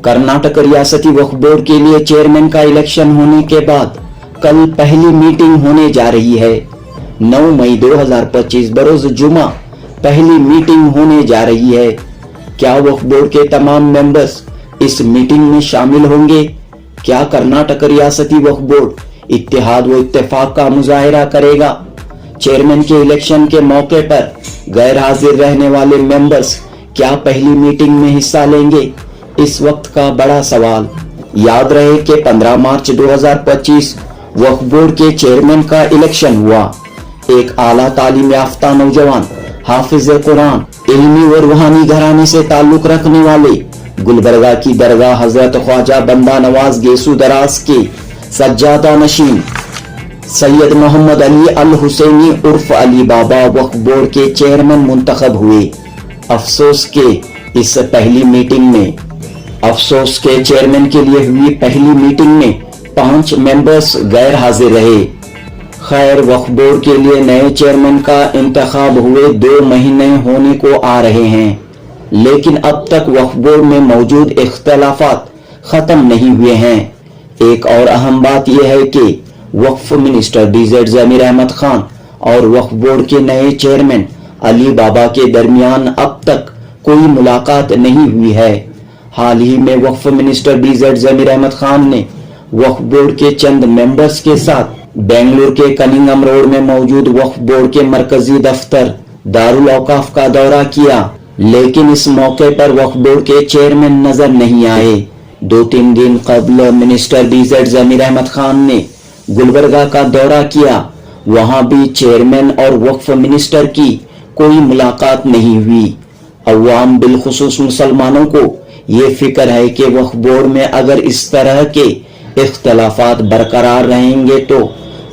कर्नाटक रियासती वक्फ बोर्ड के लिए चेयरमैन का इलेक्शन होने के बाद कल पहली मीटिंग होने जा रही है। 9 मई 2025 बरोज जुमा पहली मीटिंग होने जा रही है। क्या वक्फ बोर्ड के तमाम मेंबर्स इस मीटिंग में शामिल होंगे? क्या कर्नाटक रियासती वक्फ बोर्ड इत्तेहाद व इत्तेफाक का मुजाहिरा करेगा? चेयरमैन के इलेक्शन के मौके पर गैर हाजिर रहने वाले मेंबर्स क्या पहली मीटिंग में हिस्सा लेंगे? इस वक्त का बड़ा सवाल। याद रहे कि 15 मार्च 2025 वक्फ बोर्ड के चेयरमैन का इलेक्शन हुआ। एक आला तालीम याफ्ता नौजवान हाफिज कुरान इल्मी व रूहानी घराने से ताल्लुक रखने वाले गुलबर्गा की दरगाह हजरत ख्वाजा बंदा नवाज गेसू दराज के सज्जादा नशीन सैयद मोहम्मद अली अल हुसैनी उर्फ अली बाबा वक्फ बोर्ड के चेयरमैन मुंतखब हुए। अफसोस के इस पहली मीटिंग में चेयरमैन के लिए हुई पहली मीटिंग में 5 मेंबर्स गैर हाजिर रहे। खैर, वक्फ बोर्ड के लिए नए चेयरमैन का इंतखाब हुए 2 महीने होने को आ रहे हैं, लेकिन अब तक वक्फ बोर्ड में मौजूद इख्तलाफात खत्म नहीं हुए हैं। एक और अहम बात यह है कि वक्फ मिनिस्टर DZ जमीर अहमद खान और वक्फ बोर्ड के नए चेयरमैन अली बाबा के दरमियान अब तक कोई मुलाकात नहीं हुई है। हाल ही में वक्फ मिनिस्टर DZ जमीर अहमद खान ने वक्फ बोर्ड के चंद मेंबर्स के साथ बेंगलुरु के कनिंगम रोड में मौजूद वक्फ बोर्ड के मरकजी दफ्तर दारुल औकाफ का दौरा किया, लेकिन इस मौके पर वक्फ बोर्ड के चेयरमैन नजर नहीं आए। 2-3 दिन कबल मिनिस्टर DZ जमीर अहमद खान ने गुलबर्गा का दौरा किया। वहां भी चेयरमैन और वक्फ मिनिस्टर की कोई मुलाकात नहीं हुई। अवाम बिलखुसूस मुसलमानों को ये फिक्र है कि वक्फ बोर्ड में अगर इस तरह के इख्तलाफात बरकरार रहेंगे तो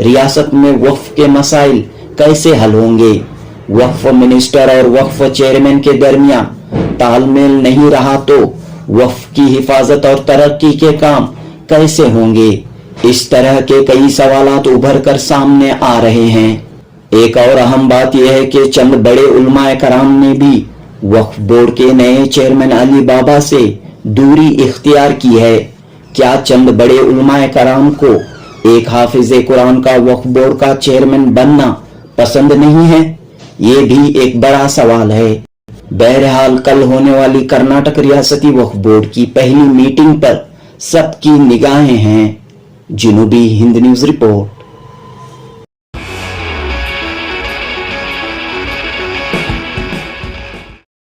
रियासत में वक्फ के मसाइल कैसे हल होंगे? वक्फ मिनिस्टर और वक्फ चेयरमैन के दरमियान तालमेल नहीं रहा तो वक्फ की हिफाजत और तरक्की के काम कैसे होंगे? इस तरह के कई सवालात उभर कर सामने आ रहे हैं। एक और अहम बात यह है कि चंद बड़े उलमाए कराम ने भी वक्फ बोर्ड के नए चेयरमैन अली बाबा से दूरी इख्तियार की है। क्या चंद बड़े उलमाए कराम को एक हाफिज कुरान का वक्फ बोर्ड का चेयरमैन बनना पसंद नहीं है? ये भी एक बड़ा सवाल है। बहरहाल, कल होने वाली कर्नाटक रियासती वक्फ बोर्ड की पहली मीटिंग पर सबकी निगाहें हैं। जनूबी हिंद न्यूज रिपोर्ट।